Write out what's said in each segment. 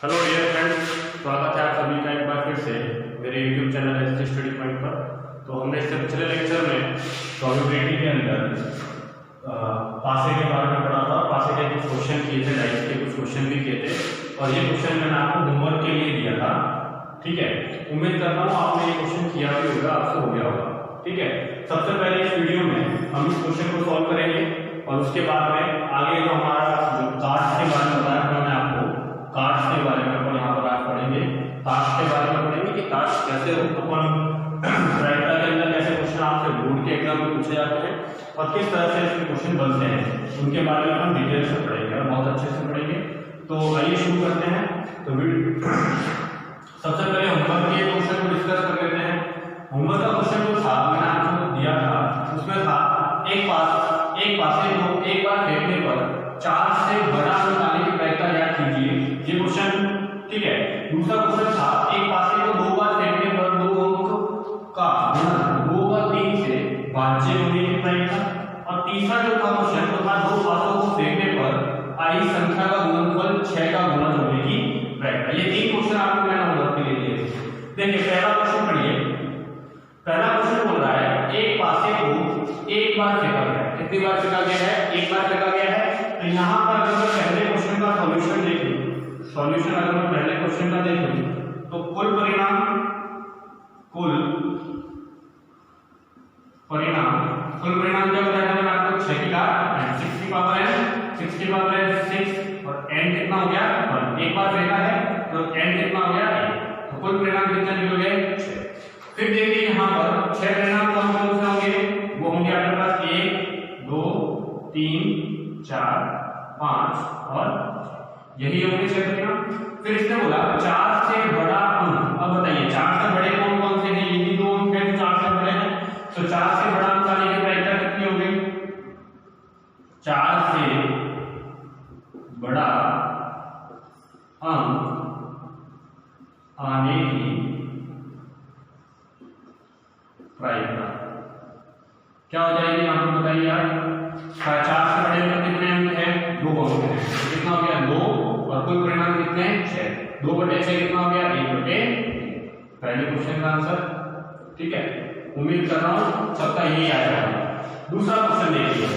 Hello dear friends, स्वागत है आप सभी का एक बार फिर से मेरे YouTube channel ST study point पर। तो हमने इससे पिछले लेक्चर में प्रोबेबिलिटी के अंदर पासे के बारे में पढ़ा था। पासे के कुछ क्वेश्चन किए थे, डाइस के कुछ क्वेश्चन भी किए थे और ये क्वेश्चन मैंने आपको होमवर्क के लिए दिया था। ठीक है, उम्मीद करता हूँ आपने ये क्वेश्चन किया भी होगा, आपसे हो गया होगा। ठीक है, सबसे पहले इस वीडियो में हम इस क्वेश्चन को सॉल्व करेंगे और उसके बाद में आगे जो हमारा जो कार्ड्स के बारे में बताया था मैंने आपको, कार्ड्स के बारे में अपन यहाँ पर आज पढ़ेंगे। कार्ड्स के बारे में पढ़ेंगे कि कार्ड्स कैसे अपन राइटर के अंदर कैसे क्वेश्चन आपसे बोर्ड के एग्जाम में पूछे जाते हैं और किस तरह से इसके क्वेश्चन बनते हैं, उनके बारे में हम डिटेल से पढ़ेंगे और बहुत अच्छे से पढ़ेंगे। तो आइए शुरू करते हैं। तो सबसे पहले होमवर्क के क्वेश्चन को डिस्कस कर लेते हैं। होमवर्क का क्वेश्चन जो था मैंने आपको दिया था, उसमें था एक पासे को एक बार फेंकने पर 4 से बड़ा अंक आने की प्रक्रिया याद कीजिए। ये क्वेश्चन ठीक है। दूसरा क्वेश्चन था एक पासे को 2 बार फेंकने पर 2 अंक का गुणन 2 व 3 से भाज्य होने की प्रक्रिया। और तीसरा जो था क्वेश्चन वो था 2 पासों को फेंकने पर आई संख्या का गुणनफल 6 का गुणन होने की प्रक्रिया। ये 3 क्वेश्चन आपको मैंने होमवर्क के लिए दिए थे। देखिए पहला क्वेश्चन पढ़िए। पहला क्वेश्चन बोल रहा है एक पासे को एक बार फेंका गया। कितनी बार फेंका गया है? एक बार फेंका गया है। तो यहाँ पर अगर मैं पहले क्वेश्चन का सॉल्यूशन देख लूं, सॉल्यूशन अगर मैं पहले क्वेश्चन का देख लूं तो कुल परिणाम क्या हो जाएगा? मैंने आपको 6 की घात 6 की पावर n 6 और n कितना हो गया? 1। एक बार फेंका है तो n कितना हो गया? 1। तो कुल परिणाम कितने निकल गए? 6। फिर देखिए यहाँ पर 6 परिणाम कौन कौन से होंगे? वो होंगे आपके पास 1 2 3 4 5 और यही होंगे 6 परिणाम। फिर इसने बोला 4 से बड़ा अंक। अब बताइए 4 से बड़े कौन कौन से हैं? यही 2 अंक हैं 4 से बड़े हैं। तो 4 से बड़ा अंक आने की प्रक्रिया कितनी हो गई? 4 से बड़ा अंक आने की प्रक्रिया क्या हो जाएगी? यहाँ पर बताइए आप। 4 से बड़े अंक कितने अंक हैं? 2 अंक हैं। तो कितना हो गया? 2 और कुल परिणाम कितने हैं? 6। 2/6 कितना हो गया? 1/1। पहले क्वेश्चन का आंसर। ठीक है, उम्मीद कर रहा हूं सबका यही आएगा। दूसरा क्वेश्चन देखिए।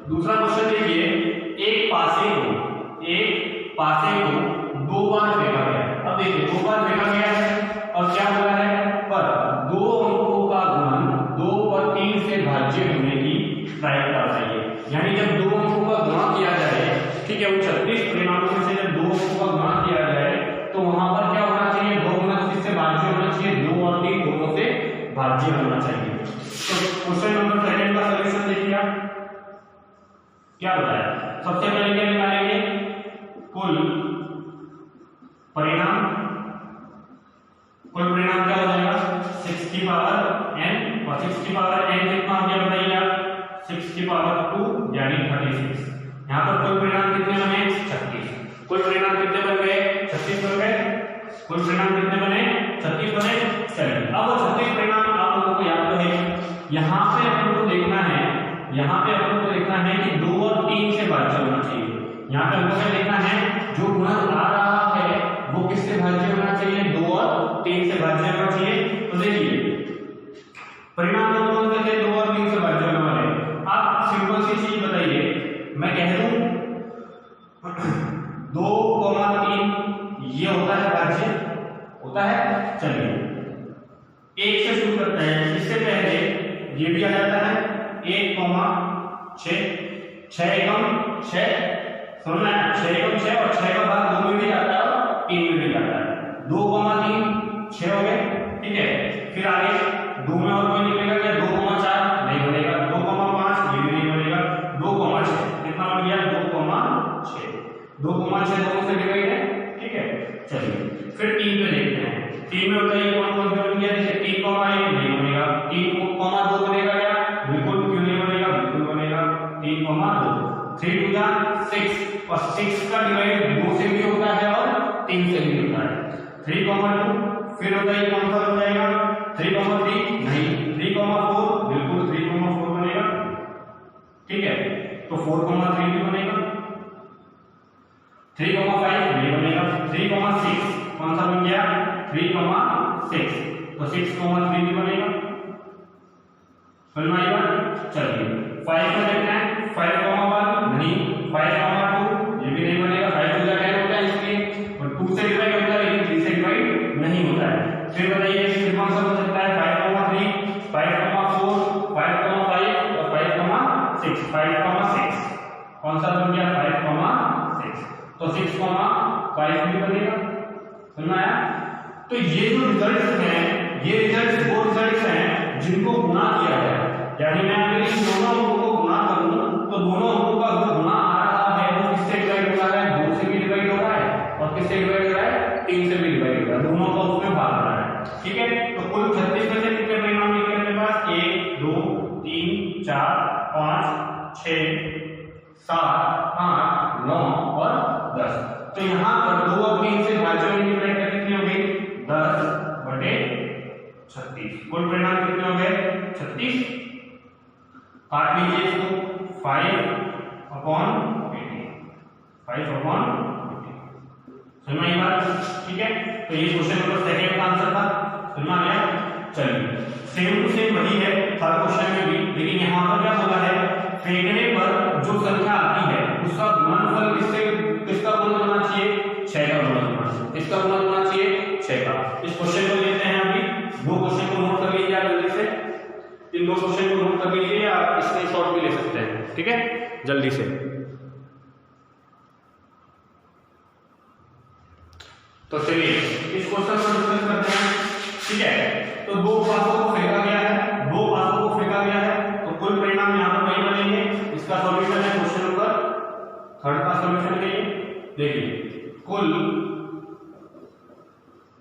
दूसरा क्वेश्चन देखिए एक पासे को 2 बार फेंका गया है। अब देखिए 2 बार फेंका गया है और क्या हुआ है? पर 2 अंकों का गुणन 2 व 3 से भाज्य होने की प्रक्रिया चाहिए। यानी जब 2 अंकों का गुणा किया जाए, ठीक है, उन 36 परिणामों में से जब 2 अंकों का गुणा किया जाए तो वहां पर क्या होना चाहिए? 2 गुना 3 से भाज्य होना चाहिए, 2 और 3 दोनों से भाज्य होना चाहिए। तो क्वेश्चन नंबर 2 का सॉल्यूशन देखिए आप। क्या बताया? सबसे पहले क्या निकालेंगे? कुल परिणाम क्या हो जाएगा? 6 की पावर n और 6 की पावर n कितना हो गया बताइए आप? 6 की पावर 2 यानी 36। यहाँ पर कुल परिणाम कितने बने? 36। कुल परिणाम कितने बन गए? 36 बन गए। कुल परिणाम कितने बने? 36 बने। चलिए अब वो 36 परिणाम आप लोगों को याद तो है। यहाँ पे अपन को देखना है कि 2 और 3 से भाज्य होना चाहिए। यहाँ पे हमको देखना है जो गुणन आ रहा है वो किससे भाज्य होना चाहिए? 2 और 3 से भाज्य होना चाहिए। तो देखिए परिणाम कौन से थे? 2 और 3 से भाज्य होने वाले। आप सिंपल सी चीज बताइए, मैं कह दूं 2,3 ये होता है भाज्य, होता है। चलिए 1 से शुरू करते हैं। इससे पहले ये भी आ जाता है 1,6 6 एकम 6 समझना है। 6 एकम 6 और 6 का भाग 2 में भी जाता है और 3 में भी जाता है। 2,3 6 हो गए। ठीक है, फिर आगे 2 में और कोई निकलेगा क्या? 2,4 नहीं बनेगा। 2,5 ये भी नहीं बनेगा। 2,6 कितना बन गया? 2,6 2,6 दोनों से डिवाइड है। ठीक है, चलिए फिर 3 पे देखते हैं। 3 में बताइए कौन कौन से बन गया? देखिए 3,1 नहीं बनेगा। 3,2 बनेगा क्या? बिल्कुल क्यों नहीं बनेगा? बिल्कुल बनेगा। 3,2 3 2 6 और 6 का डिवाइड 2 से भी होता है और 3 से भी होता है। 3,2 फिर बताइए कौन सा बन जाएगा? 3,3 नहीं। 3,4 बिल्कुल 3,4 बनेगा। ठीक है, तो 4,3 भी बनेगा। 3,5 नहीं बनेगा। 3,6 कौन सा बन गया 3,6, तो 6,3 भी बनेगा। समझ में आई बात? चलिए 5 में देखते हैं 5,1 नहीं, 5,2 ये भी नहीं बनेगा, 5 टू 10 होता है इसलिए, और 2 से डिवाइड होता है लेकिन 3 से डिवाइड नहीं होता है। फिर बताइए फिर कौन सा बन सकता है 5,3, 5,4, 5,5 और 5,6, 5,6 कौन सा बन गया 5,6, तो 6,5 भी बनेगा। समझ में आया? तो ये जो रिजल्ट्स हैं ये रिजल्ट्स वो रिजल्ट्स हैं जिनको गुणा किया गया है, यानी मैं अगर इन दोनों अंकों को गुणा करूं तो दोनों अंकों का जो गुणा आ रहा है वो किससे डिवाइड हो रहा है 2 से भी डिवाइड हो रहा है और किससे डिवाइड हो रहा है 3 से भी डिवाइड हो रहा है, दोनों का उसमें भाग रहा है। ठीक है, तो कुल 36 में से कितने परिणाम निकले अपने पास 1 2 3 4 5 6 7 8 9 और 10। तो यहाँ पर 2 और 3 से भाज्य मल्टीप्लाई कर कितनी हो गई 10/36। कुल परिणाम कितने हो गए 36। काट लीजिए इसको 5/80, 5/80। समझ में आई बात? ठीक है, तो ये क्वेश्चन नंबर सेकंड का आंसर था। समझ में आ गया? चलिए सेम टू सेम वही है हर क्वेश्चन में भी, लेकिन यहाँ पर क्या बोला है फेंकने पर जो संख्या आती है उसका गुणनफल किसका गुणन होना चाहिए 6 का गुणन होना चाहिए। किसका गुणन होना चाहिए 6 का। इस क्वेश्चन को लेते हैं अभी, दो क्वेश्चन को नोट कर लीजिए आप जल्दी से, इन दो क्वेश्चन को नोट कर लीजिए, आप स्क्रीनशॉट भी ले सकते हैं। ठीक है, जल्दी से। तो चलिए इस क्वेश्चन को डिस्कस करते हैं। ठीक है, तो दो पासों को फेंका गया है, दो पासों को फेंका गया है, तो कुल परिणाम यहाँ पर वही बनेंगे। इसका सॉल्यूशन है क्वेश्चन नंबर 3 का सॉल्यूशन है। देखिए कुल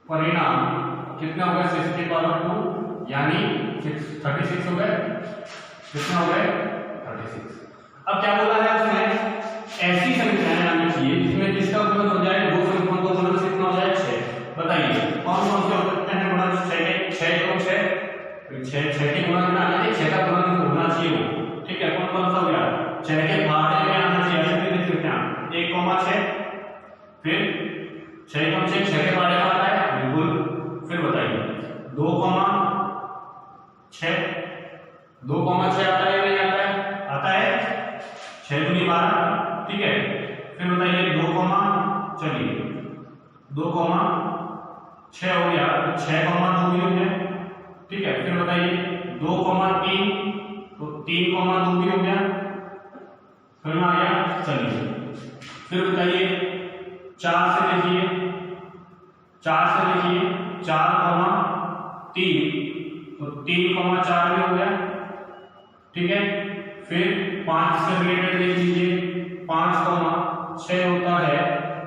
परिणाम कितना हो गया 6/2 यानी 36 हो गए। कितना हो गए 36। अब क्या बोला है उसमें ऐसी संख्याएं आनी चाहिए जिसमें जिसका गुणन हो जाए दो संख्याओं का गुणन कितना हो जाए 6। बताइए कौन कौन से हो सकते हैं गुणन 6 के गुणन में आना चाहिए, 6 का गुणन होना चाहिए वो। ठीक है, कौन कौन सा हो गया 6 के भागे में आना चाहिए, ऐसे भी देख सकते हैं 1,6, फिर 6,6 6 के भागे में आता है बिल्कुल। फिर बताइए 2,6 2,6 आता है या नहीं आता है? आता है 6 दूनी 12। ठीक है, फिर बताइए 2, 6 हो गया, 6,2 भी हो गया। ठीक है, फिर बताइए 2,3 तो 3,2 भी हो गया। समझ में आ गया? चलिए फिर बताइए 4 से लिखिए 4,3 तो 3,4 भी हो गया। ठीक है, फिर 5 से रिलेटेड देख लीजिए 5,6 होता है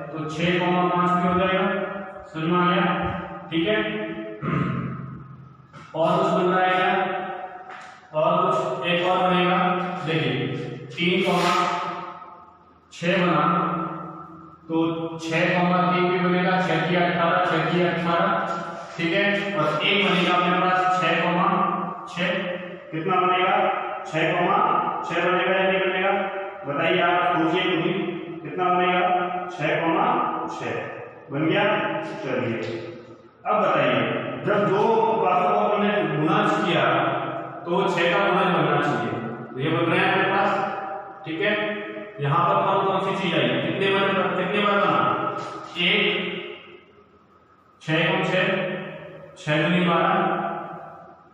तो 6,5 भी हो जाएगा। समझ में आ गया? ठीक है, और कुछ बन रहा है क्या? और कुछ एक और बनेगा। देखिए 3,6 बना तो 6,3 भी बनेगा, 6 की 18 6 की 18। ठीक है, और एक बनेगा अपने पास 6,6 कितना बनेगा 6,6 बनेगा या नहीं बनेगा? बताइए आप सोचिए खुद ही कितना बनेगा 6,6 बन गया। चलिए अब बताइए जब दो बातों को हमने गुणा किया तो 6 का गुणन बनना चाहिए, ये बन रहा है हमारे पास। ठीक है, यहाँ पर कौन कौन सी चीज आई कितने बार बना 1 6 दूनी 12।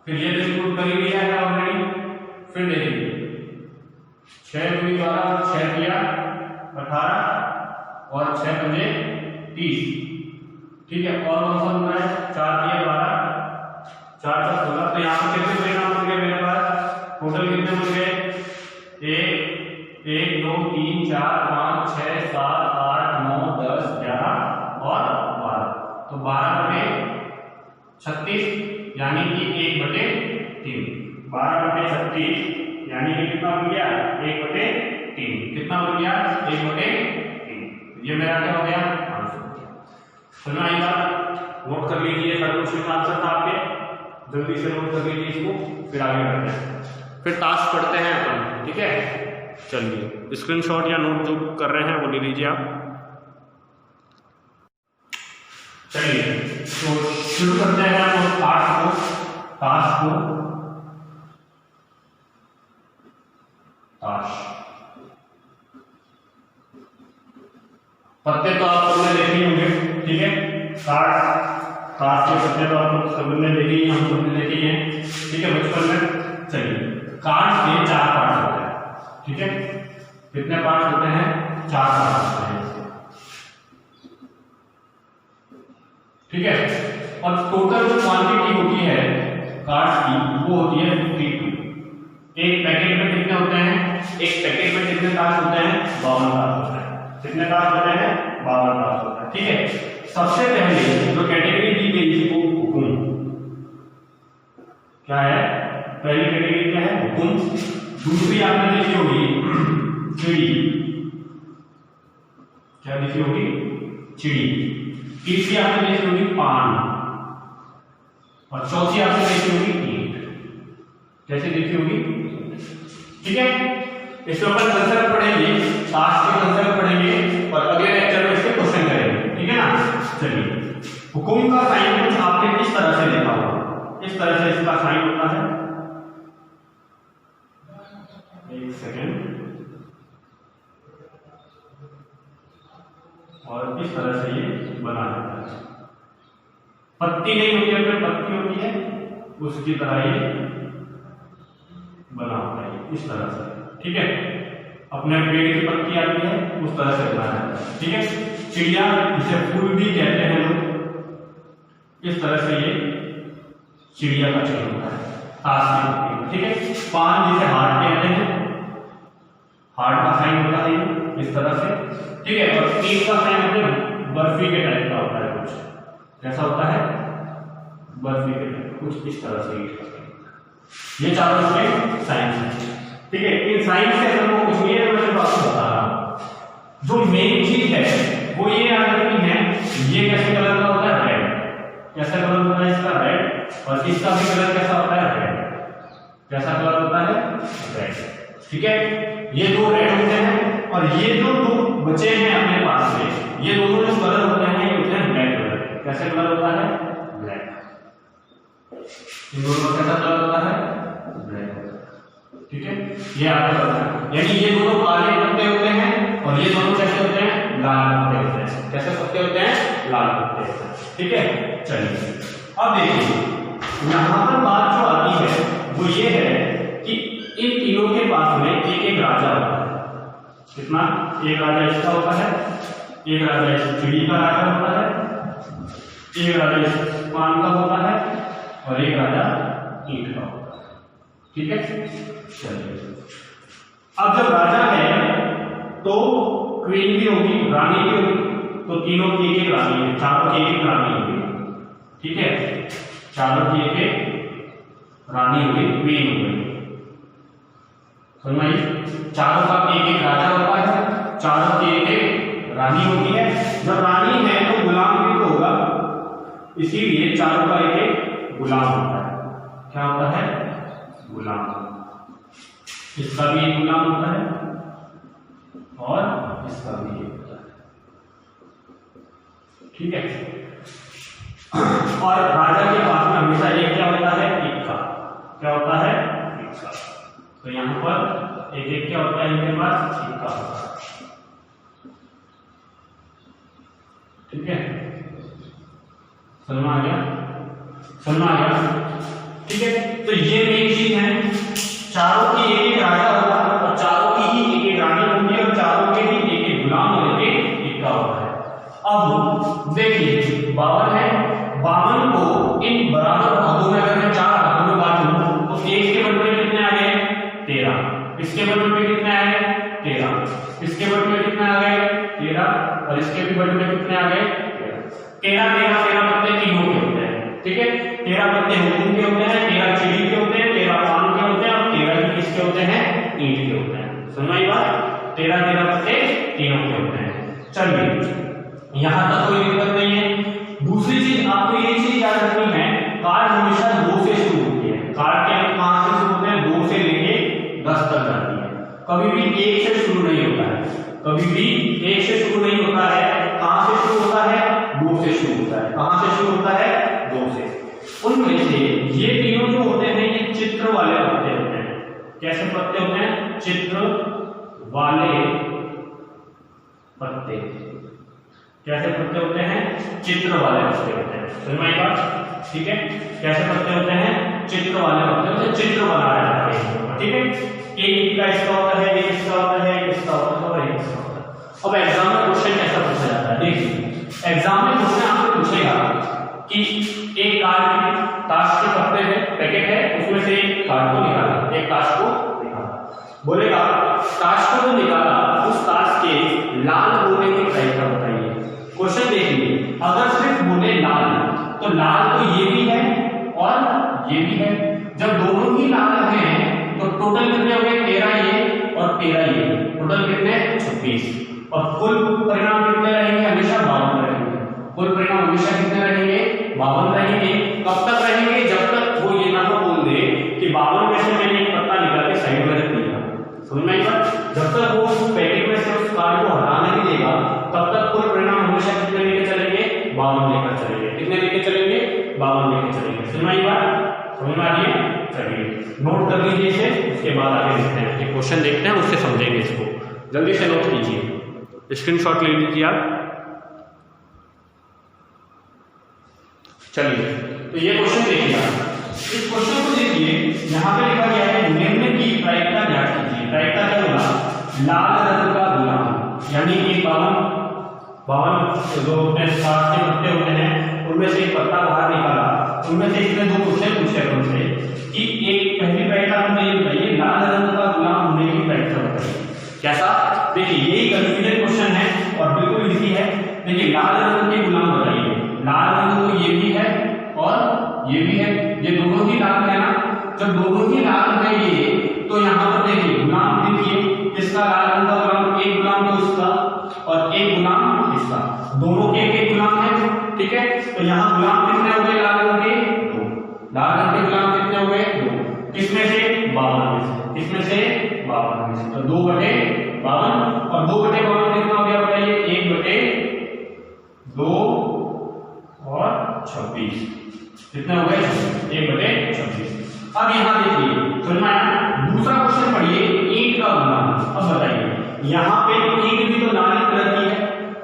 फिर ये डिस्ट्रीब्यूट कर ही लिया है ऑलरेडी। फिर देखिए 6 दूनी 12 6 किया 18 और 6 बजे 30। ठीक है, और कौन सा बन रहा है 4 दिया 12 4 का 16। तो यहाँ पर कितने परिणाम बन गए मेरे पास टोटल कितने बन गए 1 2 3 4 5 6 7 8 9 10 11 और 12। तो 12/36 यानी कि 1/3। 12/36 यानी कि कितना बन गया 1/3। कितना बन गया 1/3। ये मेरा क्या हो गया आंसर। सुना आई बात? नोट कर लीजिए, हर क्वेश्चन का आंसर था आपके, जल्दी से नोट कर लीजिए इसको, फिर आगे बढ़ते हैं, फिर टास्क पढ़ते हैं अपन। ठीक है, चलिए स्क्रीनशॉट या नोट जो कर रहे हैं वो ले लीजिए आप। चलिए तो शुरू करते हैं हम ताश को ताश। पत्ते तो आप सबने देखे ही होंगे, ठीक है। ताश के पत्ते तो आप लोग सबने देखे ही, हम सबने देखे ही हैं, ठीक है, बचपन में। चलिए, कार्ड के 4 पार्ट होते हैं, ठीक है। कितने पार्ट होते हैं? 4 पार्ट होते हैं, ठीक है। और टोटल जो क्वांटिटी होती है कार्ड्स की वो होती है 52। एक पैकेट में कितने होते हैं? एक पैकेट में कितने कार्ड्स होते हैं? 52 कार्ड्स होते हैं। कितने कार्ड्स होते हैं? 52 कार्ड्स होते हैं, ठीक है। सबसे पहले जो कैटेगरी दी गई थी वो हुकुम। क्या है? पहली कैटेगरी क्या है? हुकुम। दूसरी आपने देखी होगी चिड़ी। क्या देखी होगी? चिड़ी। तीसरी आपने देखी होगी पान, और चौथी आपने देखी होगी ईंट। कैसे देखी होगी? ठीक है। इसके ऊपर कंसेप्ट पढ़ेंगे, ताश के कंसेप्ट पढ़ेंगे और अगले लेक्चर में इसके क्वेश्चन करेंगे, ठीक है ना। चलिए, हुकुम का साइन कुछ आपने इस तरह से देखा होगा, इस तरह से इसका साइन होता है। एक सेकेंड, और इस तरह से ये बना देता है। पत्ती नहीं होती है, फिर पत्ती होती है, उसकी तरह ये बना होता है इस तरह से, ठीक है। अपने पेड़ की पत्ती आती है उस तरह से बना है, ठीक है। चिड़िया, जिसे फूल भी कहते हैं लोग, इस तरह से ये चिड़िया का चिन्ह होता है ताश, ठीक है। पान, जिसे हार्ट कहते हैं, हार्ट का साइन होता है इस तरह से, ठीक है। और ईंट का साइन अपने बर्फी के टाइप का होता है, कुछ कैसा होता है? बर्फी के टाइप, कुछ इस तरह से ईंट का साइन। ये चारों इसके साइन है, ठीक है। इन साइन से हमको कुछ नहीं है, मैं सिर्फ आपको बता रहा हूं। जो मेन चीज है वो ये याद रखनी है, ये कैसे कलर का होता है? रेड। कैसा कलर होता है इसका? रेड। और इसका भी कलर कैसा होता है? रेड। कैसा कलर होता है? रेड, ठीक है। ये दो रेड होते हैं, और ये जो दो बचे हैं अपने पास में, ये दोनों जो कलर होते हैं ये होते हैं ब्लैक कलर। कैसे कलर होता है? ब्लैक। इन दोनों का कैसा कलर होता है? ब्लैक, ठीक है। ये आपको पता है, यानी ये दोनों काले पत्ते होते हैं और ये दोनों कैसे होते हैं? लाल पत्ते होते हैं। कैसे पत्ते होते हैं? लाल पत्ते होते हैं, ठीक है। चलिए, अब देखिए यहां पर बात जो आती है वो ये है कि इन तीनों के पास में एक एक राजा होता है। कितना? एक राजा इसका होता है, एक राजा इस चिड़ी का राजा होता है, एक राजा इस पान का होता है, और एक राजा ईंट का होता है, ठीक है। चलिए, अब जब राजा है तो क्वीन भी होगी, रानी भी होगी, तो तीनों की एक एक रानी है, चारों की एक एक रानी होगी, ठीक है। चारों की एक एक रानी होगी, क्वीन होगी, समझिए। चारों का एक एक राजा होता है, चारों की एक एक रानी होती है। जब रानी है तो गुलाम भी तो होगा, इसीलिए चारों का एक एक गुलाम होता है। क्या होता है? गुलाम। इसका भी एक गुलाम होता है और इसका भी एक होता है, ठीक है। और राजा के पास में हमेशा एक क्या होता है? इक्का। क्या होता है? इक्का। तो यहां पर एक एक क्या होता है? इनके पास इक्का होता है, ठीक है। समझ आ गया? समझ आ गया, ठीक है। तो ये मेन चीज है, चारों की एक एक राजा होता है और चारों की ही एक एक रानी होती है और चारों के ही एक एक गुलाम होते हैं, इक्का होता है। अब देखिए 52 है, 52 को इन बराबर भागों में अगर मैं 4 भागों में बांटूं तो एक के बदले में कितने आ गए? 13। इसके बदले में कितने आ गए? 13। इसके बदले में कितने आ गए? 13। और इसके भी बदले में कितने आ गए? 13 पत्ते तीनों के होते हैं, ठीक है। 13 पत्ते हुकुम के होते हैं, 13 चिड़ी के होते हैं, 13 पान के होते हैं, और 13 किसके होते हैं? ईंट के होते हैं। समझ आई बात? 13 पत्ते तीनों के होते हैं। चलिए, यहां तक कोई दिक्कत नहीं है। दूसरी चीज आपको ये चीज याद रखनी है, कार्ड हमेशा 2 से शुरू होती है। कार्ड के कहां से शुरू होते हैं? 2 से लेके 10 तक जाती है, कभी भी 1 से शुरू नहीं होता है, कभी भी 1 से शुरू नहीं होता है। कहां से शुरू होता है? 2 से शुरू होता है। कैसे पत्ते होते हैं? चित्र वाले पत्ते। कैसे पत्ते होते हैं? चित्र वाले पत्ते होते हैं। समझ में आई बात? ठीक है, कैसे पत्ते होते हैं? चित्र वाले पत्ते होते हैं, चित्र बनाया जाता है। ठीक है, एक का इसका होता है, एक इसका होता है, एक इसका होता है और एक इसका होता है। अब एग्जाम में क्वेश्चन कैसा पूछा जाता है? देखिए एग्जाम में क्वेश्चन आपसे पूछेगा कि एक कार्ड ताश के पत्ते है, पैकेट है, उसमें से एक कार्ड को निकाला, एक ताश को निकाला। बोलेगा ताश को जो निकाला उस ताश के लाल होने की प्रायिकता बताइए। क्वेश्चन देखिए, अगर सिर्फ बोले लाल तो लाल तो ये भी है और ये भी है। जब दोनों ही लाल हैं तो टोटल कितने हो गए? 13 ये और 13 ये, टोटल कितने? 26। और कुल परिणाम कितने रहेंगे? हमेशा 52 रहेंगे। कुल परिणाम हमेशा कितने रहेंगे? 52 रहेंगे। कब तक रहेंगे? जब तक वो ये ना बोल दे कि 52 में से मैंने एक पत्ता निकाल के साइड में रख दिया। समझ में आई बात? जब तक वो उस पैकेट में से उस कार्ड को हटा नहीं देगा तब तक कुल परिणाम हमेशा कितने लेके चलेंगे? 52 लेकर चलेंगे। कितने लेके चलेंगे? 52 लेके चलेंगे। समझ में आई बात? समझ में आ रही है? चलिए नोट कर लीजिए इसे, उसके बाद आगे देखते हैं। ये क्वेश्चन देखते हैं, उससे समझेंगे इसको। जल्दी से नोट कीजिए, स्क्रीनशॉट ले लीजिए आप। चलिए तो ये क्वेश्चन देखिए आप, इस क्वेश्चन को देखिए, यहाँ पे लिखा गया है निम्न की प्रायिकता ज्ञात कीजिए। प्रायिकता क्या होगा? लाल रंग का गुलाम, यानी कि 52 जो ताश के पत्ते होते हैं उनमें से एक पत्ता बाहर निकाला, उनमें से इसने दो क्वेश्चन पूछे हमसे कि एक पहली प्रायिकता हमें ये बताइए लाल रंग का गुलाम होने की प्रायिकता बताइए। कैसा? देखिए यही कंफ्यूजन क्वेश्चन है और बिल्कुल इजी है। देखिए लाल रंग के गुलाम बताइए, लाल रंग तो ये भी है और ये भी है, ये दोनों ही लाल है ना। जब दोनों ही लाल है ये, तो यहाँ पर देखिए गुलाम देखिए किसका लाल रंग का गुलाम? एक गुलाम तो इसका और एक गुलाम इसका, दोनों के एक गुलाम है। ठीक है, तो यहाँ गुलाम कितने हो गए? लाल रंग के 2। लाल रंग के गुलाम कितने हो गए? 2। किसमें से? 52 में से। किसमें से? 52 में से। तो 2/52 और 2/52 कितना हो गया बताइए? 1/2 और 26। कितने हो गए? 1/26। अब यहाँ देखिए समझ में आया? दूसरा क्वेश्चन पढ़िए, ईंट का गुलाम। अब बताइए यहाँ पे ईंट भी तो लाल कलर की है,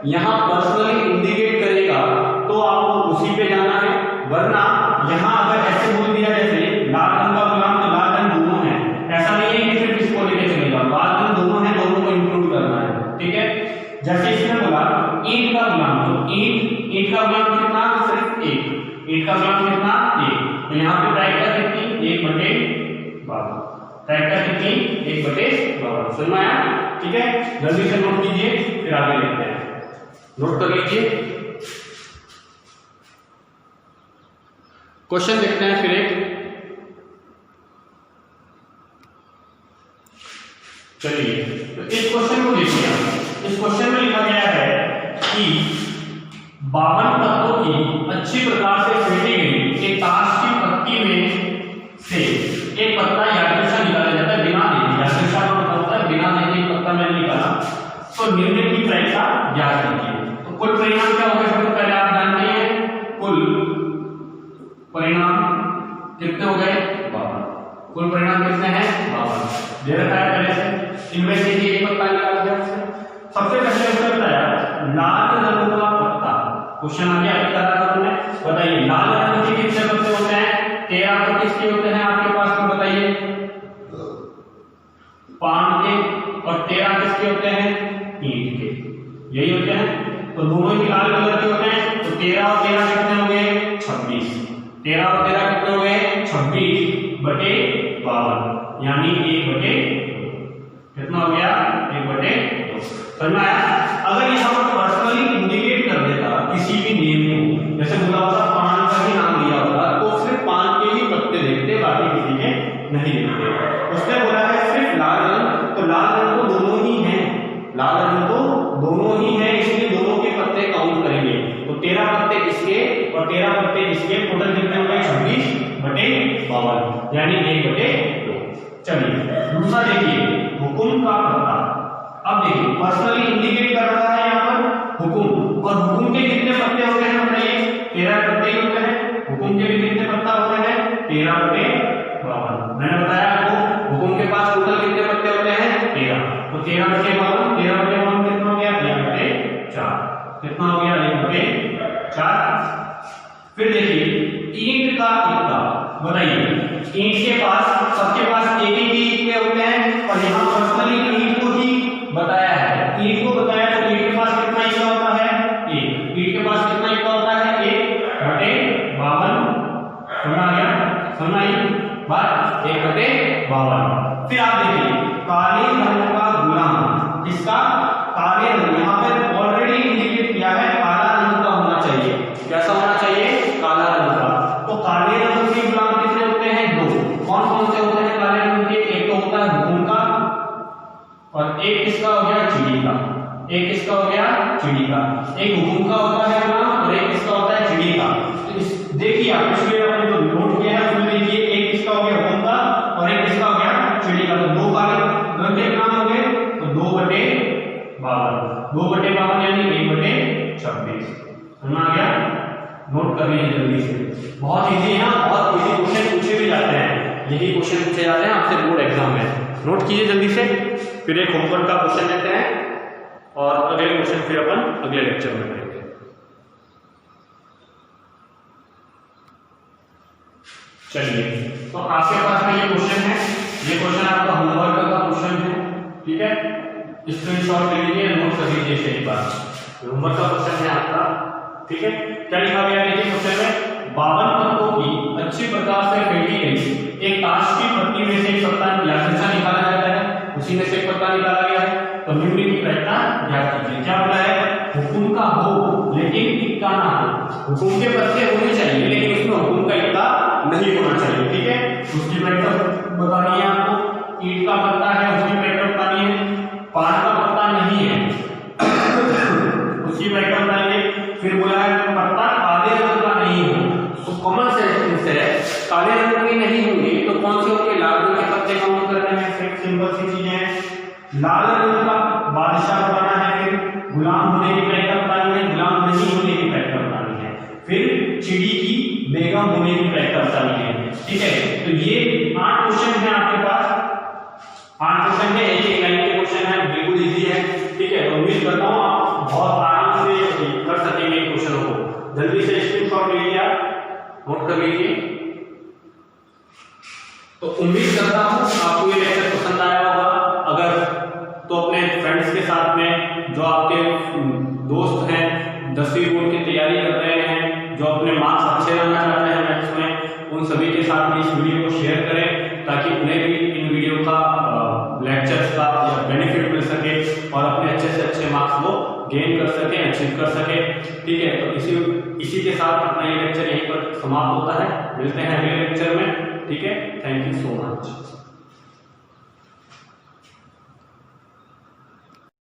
यहाँ पर्सनली इंडिकेट करेगा तो आपको उसी पे जाना है, वरना यहाँ अगर ऐसे बोल दिया जैसे लाल रंग का गुलाम तो लाल रंग दोनों है, ऐसा नहीं है कि सिर्फ इसको लेके चलेगा, लाल रंग दोनों है, दोनों को इंक्लूड करना है। ठीक है, जैसे इसने बोला ईंट का गुलाम, तो ईंट का गुलाम कितना? सिर्फ 1। ईंट का गुलाम कितना? 1। तो यहाँ पे प्रायिकता कितनी? 1/52। प्रायिकता कितनी? 1/52। समझ में आया? ठीक है, जल्दी से नोट कीजिए, फिर आगे देखते हैं। नोट कर लीजिए, क्वेश्चन देखते हैं फिर एक। चलिए तो इस क्वेश्चन को देखिए, इस क्वेश्चन में लिखा गया है कि 52 पत्तों की अच्छी प्रकार से फेंटी गई एक ताश की पत्ती में से एक पत्ता यादृच्छा निकाला जाता है बिना देखे। यादृच्छा का मतलब होता है बिना देखे पत्ता मैंने निकाला, तो निम्न की प्रायिकता ज्ञात कीजिए। तो कुल परिणाम क्या होगा? सबसे पहले आप जानते हैं कुल परिणाम कितने हो गए? 52। कुल परिणाम कितने हैं? 52 दे रखा है पहले से। इनमें से ही एक पत्ता निकाला गया। सबसे पहले उसने बताया लाल रंग का पत्ता। क्वेश्चन आ गया क्या में? बताइए लाल रंग के कितने पत्ते होते हैं? 13 पत्ते किसके होते हैं आपके पास में? बताइए पान के। और 13 किसके होते हैं? ईंट के। यही होते हैं, तो दोनों ही लाल कलर के होते हैं। तो 13 और 13 कितने हो गए? 26। 13 और 13 कितने हो गए? 26/52, यानी 1/2। कितना हो गया? 1/2। समझ में आया? अगर यहाँ पर पर्सनली इंडिकेट कर देता किसी भी नेम को, जैसे बोला होता पान का ही नाम लिया होता, तो सिर्फ पान के ही पत्ते देखते, बाकी किसी के नहीं देखते। उसने बोला है सिर्फ लाल रंग, तो लाल रंग तो दोनों ही हैं, लाल रंग तो दोनों ही हैं, इसलिए दोनों के पत्ते काउंट करेंगे। तो 13 पत्ते इसके और 13 पत्ते इसके, टोटल कितने हो गए? 26/52, यानी 1/2। चलिए दूसरा देखिए, हुकुम का पत्ता। अब देखिए पर्सनली इंडिकेट कर रहा है यहाँ पर हुकुम, और हुकुम के कितने पत्ते होते हैं बताइए? 13 पत्ते ही होते हैं। हुकुम के भी कितने पत्ता होते हैं? 13/52। मैंने बताया आपको हुकुम के पास कितना हो गया 1/4। फिर देखिए ईंट का इक्का, बताइए ईंट के पास सबके पास एक ही ईंट के होते हैं और यहाँ पर्सनली ईंट को ही बताया है, ईंट को बताया तो ईंट के पास कितना इक्का होता है 1, ईंट के पास कितना इक्का होता है 1/52। समझ आ गया, समझ आई बात, 1/52। फिर आप देखिए काले रंग का गुलाम, किसका काले रंग, यहाँ पे ऑलरेडी इंडिकेट किया है काला रंग का होना चाहिए, कैसा होना चाहिए काला रंग का। तो काले रंग के गुलाम कितने होते हैं 2, कौन कौन से होते हैं काले रंग के, एक तो होता है हुकुम का और एक किसका हो गया चिड़ी का, एक किसका हो गया चिड़ी का, एक हुकुम का होता है गुलाम और एक किसका होता है चिड़ी का। तो देखिए आप पिछले आपने जो नोट किया है उसमें देखिए एक किसका हो गया हुकुम का और एक किसका हो गया चिड़ी का, तो 2 काले रंग के गुलाम हो गए, तो 2/52, 2/52 यानी 1/26। समझ आ गया, नोट कर लीजिए जल्दी से, बहुत इजी है, बहुत इजी क्वेश्चन पूछे भी जाते हैं, यही क्वेश्चन पूछे जाते हैं आपसे बोर्ड एग्जाम में। नोट कीजिए जल्दी से, फिर एक होमवर्क का क्वेश्चन लेते हैं और अगले क्वेश्चन फिर अपन अगले लेक्चर में करेंगे। चलिए तो आपके पास में ये क्वेश्चन है, ये क्वेश्चन आपका होमवर्क का क्वेश्चन है, ठीक है, स्क्रीनशॉट ले लीजिए, नोट कर लीजिए सही बात, होमवर्क का क्वेश्चन है आपका, ठीक है। क्या लिखा गया देखिए क्वेश्चन में, 52 पत्तों की अच्छी प्रकार से फेंकी गई एक ताश की पत्ती में से एक पत्ता या हिस्सा निकाला जाता है, उसी में से एक पत्ता निकाला गया है, तो निम्नलिखित ज्ञात कीजिए। क्या बोला है, हुकुम का हो लेकिन इक्का ना हो, हुकुम के पत्ते होने चाहिए लेकिन उसमें हुकुम का इक्का नहीं होना चाहिए, ठीक है। उसकी व्याख्या बतानी है आपको, ईंट का पत्ता है उसकी व्याख्या बतानी है, पान का पत्ता नहीं है उसकी व्याख्या बताइए। फिर बोला है पत्ता काले रंग का नहीं हो, तो कॉमन सेंस है काले रंग के नहीं होंगे तो कौन से होंगे, लाल रंग के पत्ते काउंट करने में सिंपल सी चीजें हैं। लाल रंग का बादशाह बनाना है, फिर गुलाम होने की व्याख्या बतानी है, गुलाम नहीं होने की व्याख्या बतानी है, फिर चिड़ी की बेगम होने की व्याख्या बतानी है, ठीक है। तो ये 8 क्वेश्चन है आपके पास, 8 क्वेश्चन है, एक लाइन के क्वेश्चन है, बिल्कुल इजी है, ठीक है। तो उम्मीद करता हूँ आप बहुत आराम से कर सकेंगे क्वेश्चनों को। जल्दी से स्क्रीनशॉट ले लीजिए, नोट कर लीजिए। तो उम्मीद करता हूँ आपको ये लेक्चर पसंद आया होगा, अगर तो अपने फ्रेंड्स के साथ में, जो आपके दोस्त हैं 10वीं बोर्ड की तैयारी कर रहे हैं, जो अपने मार्क्स अच्छे लाना चाहते हैं मैथ्स में, उन सभी के साथ में इस वीडियो को शेयर करें ताकि उन्हें भी इन वीडियो का लेक्चर्स का बेनिफिट मिल सके और अपने अच्छे से अच्छे मार्क्स वो गेन कर सके, अचीव कर सके, ठीक है। तो इसी के साथ अपना ये लेक्चर यहीं पर समाप्त होता है, मिलते हैं अगले लेक्चर में, ठीक है। Thank you so much.